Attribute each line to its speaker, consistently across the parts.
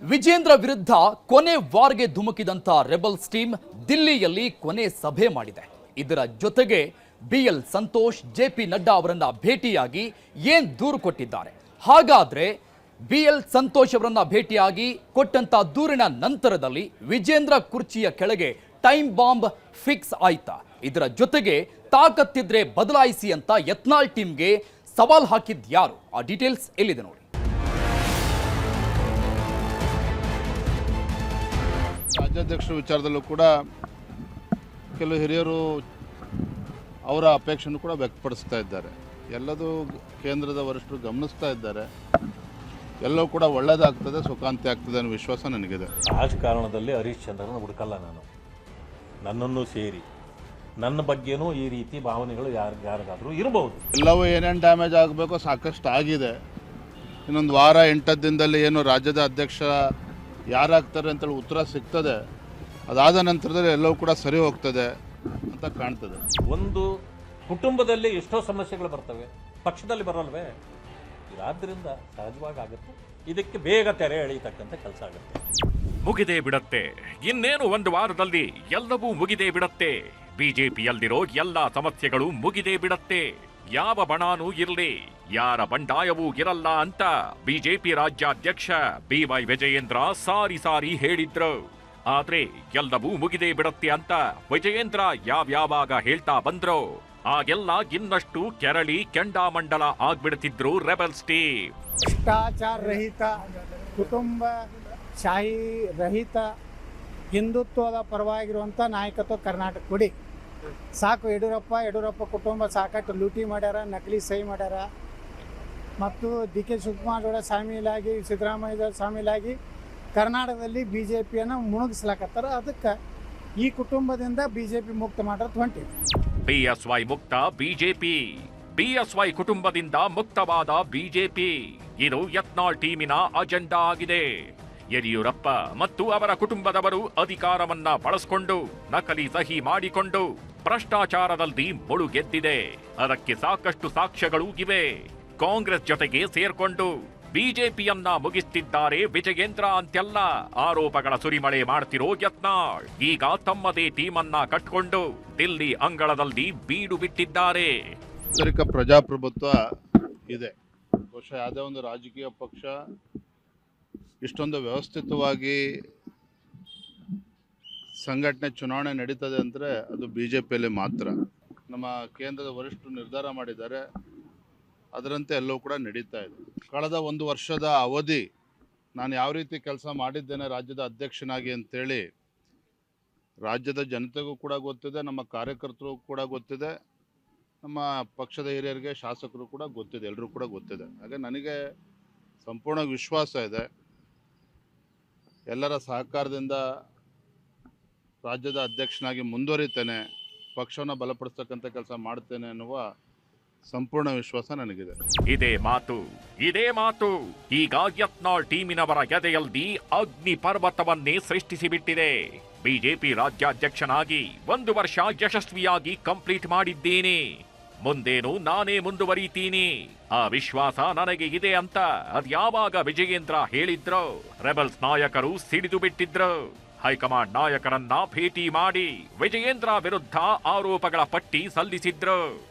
Speaker 1: ವಿಜೇಂದ್ರ ವಿರುದ್ಧ ಕೊನೆ ವಾರ್ಗೆ ಧುಮುಕಿದಂತ rebels team ದಿಲ್ಲಿಯಲ್ಲಿ ಕೊನೆ ಸಭೆ ಮಾಡಿದೆ. ಇದರ ಜೊತೆಗೆ ಬಿಎಲ್ ಸಂತೋಷ್, ಜೆಪಿ ನಡ್ಡಾ ಅವರನ್ನ ಭೇಟಿಯಾಗಿ ಏನ್ ದೂರು ಕೊಟ್ಟಿದ್ದಾರೆ. ಹಾಗಾದ್ರೆ ಬಿಎಲ್ ಸಂತೋಷ್ ಅವರನ್ನ ಭೇಟಿಯಾಗಿ ಕೊಟ್ಟಂತ ದೂರಿನ ನಂತರದಲ್ಲಿ ವಿಜೇಂದ್ರ ಕುರ್ಚಿಯ ಕೆಳಗೆ ಟೈಮ್ ಬಾಂಬ್ ಫಿಕ್ಸ್ ಆಯ್ತಾ? ಇದರ ಜೊತೆಗೆ ತಾಕತ್ತಿದ್ರೆ ಬದಲಾಯಿಸಿ ಅಂತ ಯತ್ನಾಳ್ ಟೀಮ್ಗೆ ಸವಾಲ್ ಹಾಕಿದ್ ಯಾರು? ಆ ಡೀಟೇಲ್ಸ್ ಎಲ್ಲಿದೆ ನೋಡಿ.
Speaker 2: ರಾಜ್ಯಾಧ್ಯಕ್ಷರ ವಿಚಾರದಲ್ಲೂ ಕೂಡ ಕೆಲವು ಹಿರಿಯರು ಅವರ ಅಪೇಕ್ಷೆಯನ್ನು ಕೂಡ ವ್ಯಕ್ತಪಡಿಸ್ತಾ ಇದ್ದಾರೆ. ಎಲ್ಲದೂ ಕೇಂದ್ರದ ವರಿಷ್ಠರು ಗಮನಿಸ್ತಾ ಇದ್ದಾರೆ. ಎಲ್ಲವೂ ಕೂಡ ಒಳ್ಳೆಯದಾಗ್ತದೆ, ಸುಖಾಂತಿ ಆಗ್ತದೆ ಅನ್ನೋ ವಿಶ್ವಾಸ ನನಗಿದೆ.
Speaker 3: ರಾಜಕಾರಣದಲ್ಲಿ ಹರೀಶ್ ಚಂದ್ರನ ಹುಡುಕಲ್ಲ ನಾನು. ನನ್ನನ್ನು ಸೇರಿ ನನ್ನ ಬಗ್ಗೆನೂ ಈ ರೀತಿ ಭಾವನೆಗಳು ಯಾರಿಗಾದರೂ ಇರಬಹುದು.
Speaker 2: ಎಲ್ಲವೂ ಏನೇನು ಡ್ಯಾಮೇಜ್ ಆಗಬೇಕೋ ಸಾಕಷ್ಟು ಆಗಿದೆ. ಇನ್ನೊಂದು ವಾರ 8 ದಿನದಲ್ಲಿ ಏನು ರಾಜ್ಯದ ಅಧ್ಯಕ್ಷ ಯಾರಾಗ್ತಾರೆ ಅಂತೇಳಿ ಉತ್ತರ ಸಿಗ್ತದೆ. ಅದಾದ ನಂತರದಲ್ಲಿ ಎಲ್ಲವೂ ಕೂಡ ಸರಿ ಹೋಗ್ತದೆ ಅಂತ ಕಾಣ್ತದೆ.
Speaker 3: ಒಂದು ಕುಟುಂಬದಲ್ಲಿ ಎಷ್ಟೋ ಸಮಸ್ಯೆಗಳು ಬರ್ತವೆ, ಪಕ್ಷದಲ್ಲಿ ಬರಲ್ವೇ? ಆದ್ದರಿಂದ ಸಹಜವಾಗಿ ಆಗುತ್ತೆ. ಇದಕ್ಕೆ ಬೇಗ ತೆರೆ ಎಳೀತಕ್ಕಂಥ ಕೆಲಸ ಆಗುತ್ತೆ.
Speaker 4: ಮುಗಿದೇ ಬಿಡತ್ತೆ. ಇನ್ನೇನು ಒಂದು ವಾರದಲ್ಲಿ ಎಲ್ಲವೂ ಮುಗಿದೇ ಬಿಡತ್ತೆ. ಬಿಜೆಪಿಯಲ್ಲಿರೋ ಎಲ್ಲಾ ಸಮಸ್ಯೆಗಳು ಮುಗಿದೇ ಬಿಡತ್ತೆ. ಯಾವ ಬಣಾನೂ ಇರಲಿ, ಯಾರ ಬಂಡಾಯವೂ ಇರಲ್ಲ ಅಂತ ಬಿಜೆಪಿ ರಾಜ್ಯಾಧ್ಯಕ್ಷ ಬಿವೈ ವಿಜಯೇಂದ್ರ ಸಾರಿ ಹೇಳಿದ್ರು. ಆದ್ರೆ ಎಲ್ಲವೂ ಮುಗಿದೇ ಬಿಡತ್ತೆ ಅಂತ ವಿಜಯೇಂದ್ರ ಯಾವ್ಯಾವಾಗ ಹೇಳ್ತಾ ಬಂದ್ರು, ಆಗೆಲ್ಲ ಇನ್ನಷ್ಟು ಕೆರಳಿ ಕೆಂಡಾಮಂಡಲ ಆಗ್ಬಿಡ್ತಿದ್ರು ರೆಬಲ್ಸ್ ಟೀಮ್.
Speaker 5: ಭ್ರಷ್ಟಾಚಾರ ರಹಿತ, ಕುಟುಂಬ ಶಾಹಿ ರಹಿತ, ಹಿಂದುತ್ವದ ಪರವಾಗಿರುವಂಥ ನಾಯಕತ್ವ ಕರ್ನಾಟಕ ಕೊಡಿ ಸಾಕು. ಯಡಿಯೂರಪ್ಪ ಕುಟುಂಬ ಸಾಕಷ್ಟು ಲೂಟಿ ಮಾಡ್ಯಾರ, ನಕಲಿ ಸಹಿ ಮಾಡ್ಯಾರ. ಮತ್ತು ಡಿ ಕೆ ಶಿವಕುಮಾರ್ ಅವರ ಶಾಮೀಲಾಗಿ, ಸಿದ್ದರಾಮಯ್ಯ ಶಾಮೀಲಾಗಿ ಕರ್ನಾಟಕದಲ್ಲಿ ಬಿ ಜೆ ಪಿಯನ್ನು ಮುಣುಗಿಸ್ಲಾಕತ್ತಾರ. ಅದಕ್ಕೆ ಈ ಕುಟುಂಬದಿಂದ ಬಿ ಜೆ ಪಿ ಮುಕ್ತ ಮಾಡೋದು ಹೊಂಟಿದೆ.
Speaker 4: ಬಿಎಸ್ವೈ ಮುಕ್ತ ಬಿಜೆಪಿ, ಬಿಎಸ್ವೈ ಕುಟುಂಬದಿಂದ ಮುಕ್ತವಾದ ಬಿಜೆಪಿ, ಇದು ಯತ್ನಾಳ್ ಟೀಮಿನ ಅಜೆಂಡಾ ಆಗಿದೆ. ಯಡಿಯೂರಪ್ಪ ಮತ್ತು ಅವರ ಕುಟುಂಬದವರು ಅಧಿಕಾರವನ್ನ ಬಳಸಿಕೊಂಡು ನಕಲಿ ಸಹಿ ಮಾಡಿಕೊಂಡು ಭ್ರಷ್ಟಾಚಾರದಲ್ಲಿ ಮುಳುಗೆದ್ದಿದೆ. ಅದಕ್ಕೆ ಸಾಕಷ್ಟು ಸಾಕ್ಷ್ಯಗಳೂ ಇವೆ. ಕಾಂಗ್ರೆಸ್ ಜೊತೆಗೆ ಸೇರ್ಕೊಂಡು ಬಿಜೆಪಿಯನ್ನ ಮುಗಿಸ್ತಿದ್ದಾರೆ ವಿಜಯೇಂದ್ರ ಅಂತೆಲ್ಲ ಆರೋಪಗಳ ಸುರಿಮಳೆ ಮಾಡ್ತಿರೋ ಯತ್ನಾಳ್ ಈಗ ತಮ್ಮದೇ ಟೀಮ್ ಅನ್ನ ಕಟ್ಕೊಂಡು ದಿಲ್ಲಿ ಅಂಗಳದಲ್ಲಿ ಬೀಡು ಬಿಟ್ಟಿದ್ದಾರೆ.
Speaker 2: ಆಂತರಿಕ ಪ್ರಜಾಪ್ರಭುತ್ವ ಇದೆ. ಬಹುಶಃ ಯಾವುದೇ ಒಂದು ರಾಜಕೀಯ ಪಕ್ಷ ಇಷ್ಟೊಂದು ವ್ಯವಸ್ಥಿತವಾಗಿ ಸಂಘಟನೆ ಚುನಾವಣೆ ನಡೀತದೆ ಅಂದರೆ ಅದು ಬಿಜೆಪಿಯಲ್ಲಿ ಮಾತ್ರ. ನಮ್ಮ ಕೇಂದ್ರದ ವರಿಷ್ಠರು ನಿರ್ಧಾರ ಮಾಡಿದ್ದಾರೆ, ಅದರಂತೆ ಎಲ್ಲವೂ ಕೂಡ ನಡೀತಾ ಇದೆ. ಕಳೆದ 1 ವರ್ಷದ ಅವಧಿ ನಾನು ಯಾವ ರೀತಿ ಕೆಲಸ ಮಾಡಿದ್ದೇನೆ ರಾಜ್ಯದ ಅಧ್ಯಕ್ಷನಾಗಿ ಅಂತೇಳಿ ರಾಜ್ಯದ ಜನತೆಗೂ ಕೂಡ ಗೊತ್ತಿದೆ, ನಮ್ಮ ಕಾರ್ಯಕರ್ತರಿಗೂ ಕೂಡ ಗೊತ್ತಿದೆ, ನಮ್ಮ ಪಕ್ಷದ ಹಿರಿಯರಿಗೆ, ಶಾಸಕರು ಕೂಡ ಗೊತ್ತಿದೆ, ಎಲ್ಲರೂ ಕೂಡ ಗೊತ್ತಿದೆ. ಹಾಗೆ ನನಗೆ ಸಂಪೂರ್ಣ ವಿಶ್ವಾಸ ಇದೆ. ಎಲ್ಲರ ಸಹಕಾರದಿಂದ ರಾಜ್ಯದ ಅಧ್ಯಕ್ಷನಾಗಿ ಮುಂದುವರಿತೇನೆ, ಪಕ್ಷವನ್ನು ಬಲಪಡಿಸ್ತಕ್ಕಂಥ ಕೆಲಸ ಮಾಡ್ತೇನೆ ಅನ್ನುವ ಸಂಪೂರ್ಣ ವಿಶ್ವಾಸ ನನಗಿದೆ.
Speaker 4: ಇದೇ ಮಾತು ಈಗ ಯತ್ನಾಳ್ ಟೀಮಿನವರ ಎದೆಯಲ್ಲಿ ಅಗ್ನಿ ಪರ್ವತವನ್ನೇ ಸೃಷ್ಟಿಸಿಬಿಟ್ಟಿದೆ. ಬಿಜೆಪಿ ರಾಜ್ಯಾಧ್ಯಕ್ಷನಾಗಿ 1 ವರ್ಷ ಯಶಸ್ವಿಯಾಗಿ ಕಂಪ್ಲೀಟ್ ಮಾಡಿದ್ದೇನೆ, ಮುಂದೇನು ನಾನೇ ಮುಂದುವರಿತೀನಿ, ಆ ವಿಶ್ವಾಸ ನನಗೆ ಇದೆ ಅಂತ ಅದ್ಯಾವಾಗ ವಿಜಯೇಂದ್ರ ಹೇಳಿದ್ರು, ರೆಬಲ್ಸ್ ನಾಯಕರು ಸಿಡಿದು ಬಿಟ್ಟಿದ್ರು. ಹೈಕಮಾಂಡ್ ನಾಯಕರನ್ನ ಭೇಟಿ ಮಾಡಿ ವಿಜಯೇಂದ್ರ ವಿರುದ್ಧ ಆರೋಪಗಳ ಪಟ್ಟಿ ಸಲ್ಲಿಸಿದ್ರು.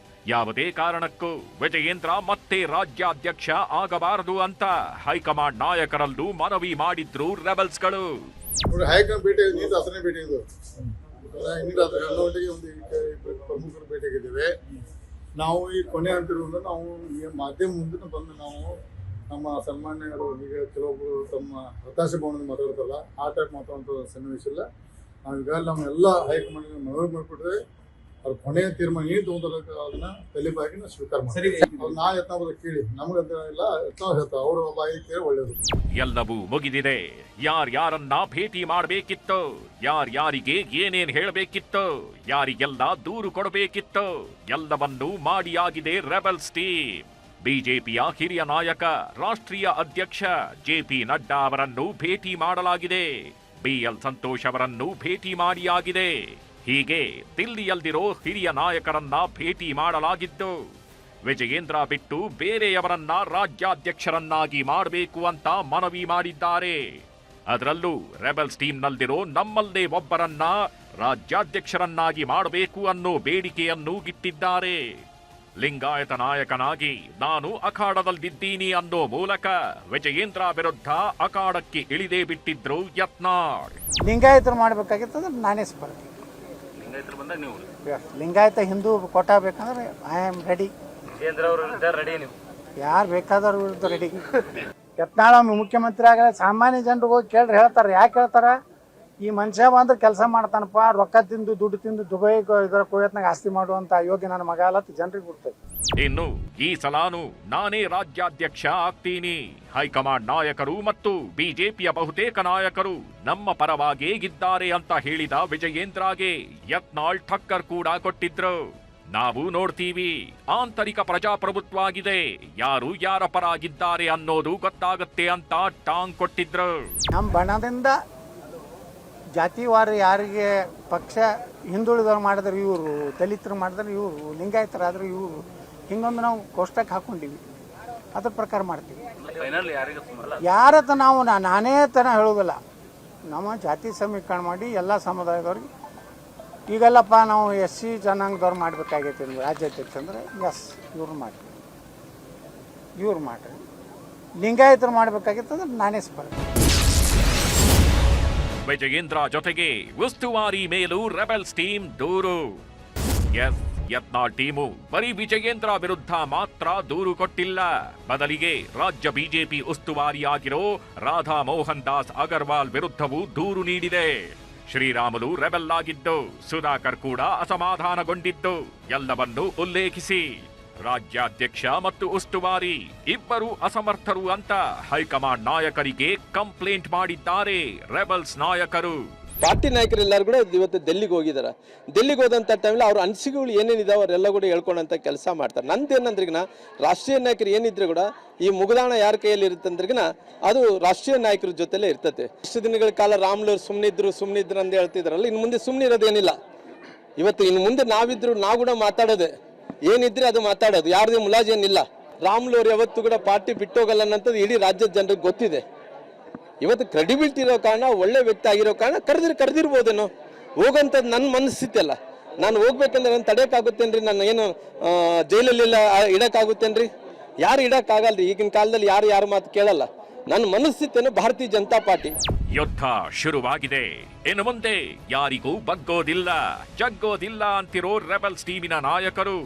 Speaker 4: ಯಾವುದೇ ಕಾರಣಕ್ಕೂ ವಿಜಯೇಂದ್ರ ಮತ್ತೆ ರಾಜ್ಯಾಧ್ಯಕ್ಷ ಆಗಬಾರದು ಅಂತ ಹೈಕಮಾಂಡ್ ನಾಯಕರಲ್ಲೂ ಮನವಿ ಮಾಡಿದ್ರು ರೆಬಲ್ಸ್ಗಳು.
Speaker 6: ಹೈಕಮಾಂಡ್ ಭೇಟಿ ಅಸನೇ ಭೇಟಿ ಇದು ಪ್ರಮುಖರ ಭೇಟಿಯಾಗಿದ್ದೇವೆ. ನಾವು ಈ ಕೊನೆ ಹಂತದಿಂದ ನಾವು ಈ ಮಾಧ್ಯಮ ಮುಂದೆ ಬಂದು ನಾವು ನಮ್ಮ ಸನ್ಮಾನ್ಯರು ಈಗ ಕೆಲವೊಬ್ಬರು ತಮ್ಮ ಹತಾಶೆ ಭವನದ ಮಾತಾಡ್ತಾರಲ್ಲ, ಆ ಟೈಪ್ ಮಾತಾಡುವಂಥ ಸನ್ನಿವೇಶ ಇಲ್ಲ. ನಾವು ಈಗಾಗಲೇ ನಮ್ಮೆಲ್ಲ ಹೈಕಮಾಂಡ್ ಮನವಿ ಮಾಡಿಬಿಟ್ರೆ ಅವ್ರ ಕೊನೆಯ ತೀರ್ಮಾನ ಏನು ತೊಗೊಂಡ್ರೆ ಅದನ್ನ ತಲೆಬಾಗಿ ನಾವು ಸ್ವೀಕಾರ ಮಾಡ್ತೀವಿ. ನಾ ಯತ್ನಾಳ್ ಕೇಳಿ ನಮಗಂತ ಇಲ್ಲ, ಯತ್ನಾಳ್ ಹೇಳ್ತಾರೆ, ಅವರ ಬಾಯಿ ಕೇಳಿ ಒಳ್ಳೇದು.
Speaker 4: ಎಲ್ಲವೂ ಮುಗಿದಿದೆ. ಯಾರ್ಯಾರನ್ನ ಭೇಟಿ ಮಾಡಬೇಕಿತ್ತು, ಯಾರಿಗೆ ಏನೇನ್ ಹೇಳಬೇಕಿತ್ತು, ಯಾರಿಗೆಲ್ಲ ದೂರು ಕೊಡಬೇಕಿತ್ತು, ಎಲ್ಲವನ್ನೂ ಮಾಡಿಯಾಗಿದೆ ರೆಬಲ್ಸ್ ಟೀಮ್. ಬಿಜೆಪಿಯ ಹಿರಿಯ ನಾಯಕ, ರಾಷ್ಟ್ರೀಯ ಅಧ್ಯಕ್ಷ ಜೆಪಿ ನಡ್ಡಾ ಅವರನ್ನು ಭೇಟಿ ಮಾಡಲಾಗಿದೆ. ಬಿಎಲ್ ಸಂತೋಷ್ ಅವರನ್ನು ಭೇಟಿ ಮಾಡಿಯಾಗಿದೆ. ಹೀಗೆ ದಿಲ್ಲಿಯಲ್ಲಿರೋ ಹಿರಿಯ ನಾಯಕರನ್ನ ಭೇಟಿ ಮಾಡಲಾಗಿದ್ದು, ವಿಜಯೇಂದ್ರ ಬಿಟ್ಟು ಬೇರೆಯವರನ್ನ ರಾಜ್ಯಾಧ್ಯಕ್ಷರನ್ನಾಗಿ ಮಾಡಬೇಕು ಅಂತ ಮನವಿ ಮಾಡಿದ್ದಾರೆ. ಅದರಲ್ಲೂ ರೆಬಲ್ಸ್ ಟೀಮ್ನಲ್ಲಿರೋ ನಮ್ಮಲ್ಲೇ ಒಬ್ಬರನ್ನ ರಾಜ್ಯಾಧ್ಯಕ್ಷರನ್ನಾಗಿ ಮಾಡಬೇಕು ಅನ್ನೋ ಬೇಡಿಕೆಯನ್ನು ಇಟ್ಟಿದ್ದಾರೆ. ಲಿಂಗಾಯತ ನಾಯಕನಾಗಿ ನಾನು ಅಖಾಡದಲ್ಲಿದ್ದೀನಿ ಅನ್ನೋ ಮೂಲಕ ವಿಜಯೇಂದ್ರ ವಿರುದ್ಧ ಅಖಾಡಕ್ಕೆ ಇಳಿದೇ ಬಿಟ್ಟಿದ್ರು ಯತ್ನಾಳ್.
Speaker 5: ಲಿಂಗಾಯತರು ಮಾಡಬೇಕಾಗಿತ್ತಂದ್ರೆ ನಾನೇ ಸ್ಪರ್ಧೆ. ಲಿಂಗಾಯತ ಹಿಂದೂ ಕೋಟಾ ಬೇಕಂದ್ರೆ ಐ ಆಮ್ ರೆಡಿ. ಯಾರು ಬೇಕಾದವ್ರ ವಿರುದ್ಧ ರೆಡಿ. ಯತ್ನಾಳ ಮುಖ್ಯಮಂತ್ರಿ ಆಗ ಸಾಮಾನ್ಯ ಜನರಿಗೆ ಹೋಗಿ ಕೇಳ್ರಿ ಹೇಳ್ತಾರೆ. ಯಾಕೆ ಹೇಳ್ತಾರ? ಈ ಮನುಷ್ಯ ಬಂದ್ರೆ ಕೆಲಸ ಮಾಡ್ತಾನಪ್ಪ, ರೊಕ್ಕ ತಿಂದು ದುಡ್ಡು ತಿಂದು ದುಬೈ ಇದರ ಕುವೈತ್ನಾಗ ಆಸ್ತಿ ಮಾಡುವಂತ ಯೋಗ್ಯ ನನ್ನ ಮಗ ಅಲ್ಲ ಜನರಿಗೆ ಬಿಡ್ತದೆ.
Speaker 4: ಇನ್ನು ಈ ಸಲಾನು ನಾನೇ ರಾಜ್ಯಾಧ್ಯಕ್ಷ ಆಗ್ತೀನಿ. ಹೈಕಮಾಂಡ್ ನಾಯಕರು ಮತ್ತು ಬಿಜೆಪಿಯ ಬಹುತೇಕ ನಾಯಕರು ನಮ್ಮ ಪರವಾಗೇ ಇದ್ದಾರೆ ಅಂತ ಹೇಳಿದ ವಿಜಯೇಂದ್ರಗೆ ಯತ್ನಾಳ್ ಠಕ್ಕರ್ ಕೂಡ ಕೊಟ್ಟಿದ್ರು. ನಾವು ನೋಡ್ತೀವಿ, ಆಂತರಿಕ ಪ್ರಜಾಪ್ರಭುತ್ವ ಆಗಿದೆ, ಯಾರು ಯಾರ ಪರಾಗಿದ್ದಾರೆ ಅನ್ನೋದು ಗೊತ್ತಾಗತ್ತೆ ಅಂತ ಟಾಂಗ್ ಕೊಟ್ಟಿದ್ರು.
Speaker 5: ನಮ್ಮ ಬಣದಿಂದ ಜಾತಿವಾರ ಯಾರಿಗೆ ಪಕ್ಷ ಹಿಂದುಳಿದವ್ರು ಮಾಡಿದ್ರೆ ಇವರು, ದಲಿತರು ಮಾಡಿದ್ರೆ ಇವರು, ಲಿಂಗಾಯತರಾದ್ರೆ ಇವರು, ಹಿಂಗೊಂದು ನಾವು ಕೋಷ್ಟಕ್ಕೆ ಹಾಕೊಂಡಿವಿ. ಅದ್ರ ಪ್ರಕಾರ ಮಾಡ್ತೀವಿ. ಯಾರತ್ತ ನಾವು ನಾನೇ ತನ ಹೇಳೋದಿಲ್ಲ. ನಮ್ಮ ಜಾತಿ ಸಮೀಕರಣ ಮಾಡಿ ಎಲ್ಲ ಸಮುದಾಯದವ್ರಿಗೆ ಈಗೆಲ್ಲಪ್ಪ ನಾವು SC ಜನಾಂಗದವ್ರು ಮಾಡಬೇಕಾಗೈತೆ ಅಂದ್ರೆ ರಾಜ್ಯಾಧ್ಯಕ್ಷ ಅಂದ್ರೆ ಎಸ್ ಇವ್ರು ಮಾಡ್ತೀವಿ, ಇವ್ರು ಮಾಡ್ರಿ. ಲಿಂಗಾಯತರು ಮಾಡಬೇಕಾಗಿತ್ತಂದ್ರೆ ನಾನೇ ಸ್ಪರ್ಧೆ.
Speaker 4: ವಿಜಯೇಂದ್ರ ಜೊತೆಗೆ ಉಸ್ತುವಾರಿ ಮೇಲೂ ರೆಬೆಲ್ಸ್ ಟೀಮ್ ದೂರು. ಎಸ್, ಯತ್ನಾಳ್ ಟೀಮು ಬರೀ ವಿಜಯೇಂದ್ರ ವಿರುದ್ಧ ಮಾತ್ರ ದೂರು ಕೊಟ್ಟಿಲ್ಲ, ಬದಲಿಗೆ ರಾಜ್ಯ ಬಿಜೆಪಿ ಉಸ್ತುವಾರಿಯಾಗಿರೋ ರಾಧಾ ಮೋಹನ್ ದಾಸ್ ಅಗರ್ವಾಲ್ ವಿರುದ್ಧವೂ ದೂರು ನೀಡಿದೆ. ಶ್ರೀರಾಮುಲು ರೆಬೆಲ್ ಆಗಿದ್ದು, ಸುಧಾಕರ್ ಕೂಡ ಅಸಮಾಧಾನಗೊಂಡಿದ್ದು ಎಲ್ಲವನ್ನೂ ಉಲ್ಲೇಖಿಸಿ ರಾಜ್ಯಾಧ್ಯಕ್ಷ ಮತ್ತು ಉಸ್ತುವಾರಿ ಇಬ್ಬರು ಅಸಮರ್ಥರು ಅಂತ ಹೈಕಮಾಂಡ್ ನಾಯಕರಿಗೆ ಕಂಪ್ಲೇಂಟ್ ಮಾಡಿದ್ದಾರೆ ರೆಬಲ್ಸ್ ನಾಯಕರು.
Speaker 7: ಪಾರ್ಟಿ ನಾಯಕರೆಲ್ಲರೂ ಕೂಡ ಇವತ್ತು ಡೆಲ್ಲಿಗೆ ಹೋಗಿದ್ದಾರೆ. ಡೆಲ್ಲಿಗೆ ಹೋದಂಥ ಟೈಮಲ್ಲಿ ಅವ್ರ ಅನಿಸಿಕೆಗಳು ಏನೇನಿದಾವೆ ಅವರೆಲ್ಲ ಕೂಡ ಹೇಳ್ಕೊಂಡಂಥ ಕೆಲಸ ಮಾಡ್ತಾರೆ. ನಂದೇನಂದ್ರಿಗಿನ ರಾಷ್ಟ್ರೀಯ ನಾಯಕರು ಏನಿದ್ರೆ ಕೂಡ ಈ ಮುಗುದಾಣ ಯಾರ ಕೈಯಲ್ಲಿ ಇರುತ್ತೆ ಅಂದ್ರಿಗಿನ ಅದು ರಾಷ್ಟ್ರೀಯ ನಾಯಕರ ಜೊತೆಲೇ ಇರ್ತದೆ. ಇಷ್ಟು ದಿನಗಳ ಕಾಲ ರಾಮ್ಲೂರು ಸುಮ್ಮನಿದ್ರು ಅಂತ ಹೇಳ್ತಿದ್ರಲ್ಲ, ಇನ್ನು ಮುಂದೆ ಸುಮ್ಮನೆ ಇರೋದೇನಿಲ್ಲ. ಇವತ್ತು ಇನ್ನು ಮುಂದೆ ನಾವಿದ್ರು ನಾವು ಕೂಡ ಮಾತಾಡೋದೆ, ಏನಿದ್ರೆ ಅದು ಮಾತಾಡೋದು, ಯಾರದೇ ಮುಲಾಜೇನಿಲ್ಲ. ರಾಮ್ಲೂರು ಯಾವತ್ತು ಕೂಡ ಪಾರ್ಟಿ ಬಿಟ್ಟೋಗಲ್ಲ ಅನ್ನೋದು ಇಡೀ ರಾಜ್ಯದ ಜನರಿಗೆ ಗೊತ್ತಿದೆ. ಇವತ್ತು ಕ್ರೆಡಿಬಿಲಿಟಿ ಇರೋ ಕಾರಣ, ಒಳ್ಳೆ ವ್ಯಕ್ತಿ ಆಗಿರೋ ಕಾರಣ ಕರೆದಿರ್ಬೋದೇನೋ. ಹೋಗೋಂಥದ್ದು ನನ್ನ ಮನಸ್ಥಿತಿ ಅಲ್ಲ. ನಾನು ಹೋಗ್ಬೇಕಂದ್ರೆ ನಾನು ತಡೆಯೋಕ್ಕಾಗುತ್ತೇನ್ರಿ? ನಾನು ಏನು ಜೈಲಲ್ಲೆಲ್ಲ ಇಡೋಕ್ಕಾಗುತ್ತೇನ್ರಿ? ಯಾರು ಇಡೋಕ್ಕಾಗಲ್ರಿ. ಈಗಿನ ಕಾಲದಲ್ಲಿ ಯಾರು ಮಾತು ಕೇಳಲ್ಲ. ನನ್ನ ಮನಸ್ಥಿತಿಯನ್ನು ಭಾರತೀಯ ಜನತಾ ಪಾರ್ಟಿ.
Speaker 4: ಯುದ್ಧ ಶುರುವಾಗಿದೆ. ಇನ್ನು ಮುಂದೆ ಯಾರಿಗೂ ಬಗ್ಗೋದಿಲ್ಲ, ಜಗ್ಗೋದಿಲ್ಲ ಅಂತಿರೋ ರೆಬೆಲ್ಸ್ ಟೀಮಿನ ನಾಯಕರು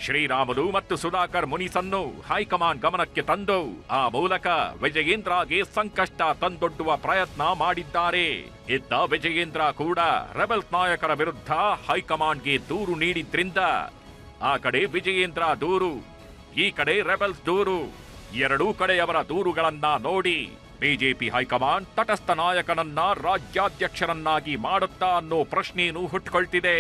Speaker 4: ಶ್ರೀರಾಮುಲು ಮತ್ತು ಸುಧಾಕರ್ ಮುನಿಸನ್ನು ಹೈಕಮಾಂಡ್ ಗಮನಕ್ಕೆ ತಂದು ಆ ಮೂಲಕ ವಿಜಯೇಂದ್ರಗೆ ಸಂಕಷ್ಟ ತಂದೊಡ್ಡುವ ಪ್ರಯತ್ನ ಮಾಡಿದ್ದಾರೆ. ಇದ್ದ ವಿಜಯೇಂದ್ರ ಕೂಡ ರೆಬೆಲ್ಸ್ ನಾಯಕರ ವಿರುದ್ಧ ಹೈಕಮಾಂಡ್ಗೆ ದೂರು ನೀಡಿದ್ರಿಂದ ಆ ಕಡೆ ವಿಜಯೇಂದ್ರ ದೂರು, ಈ ಕಡೆ ರೆಬೆಲ್ಸ್ ದೂರು, ಎರಡೂ ಕಡೆಯವರ ದೂರುಗಳನ್ನ ನೋಡಿ ಬಿಜೆಪಿ ಹೈಕಮಾಂಡ್ ತಟಸ್ಥ ನಾಯಕನನ್ನ ರಾಜ್ಯಾಧ್ಯಕ್ಷರನ್ನಾಗಿ ಮಾಡುತ್ತಾ ಅನ್ನೋ ಪ್ರಶ್ನೆಯೂ ಹುಟ್ಟುಕೊಳ್ತಿದೆ.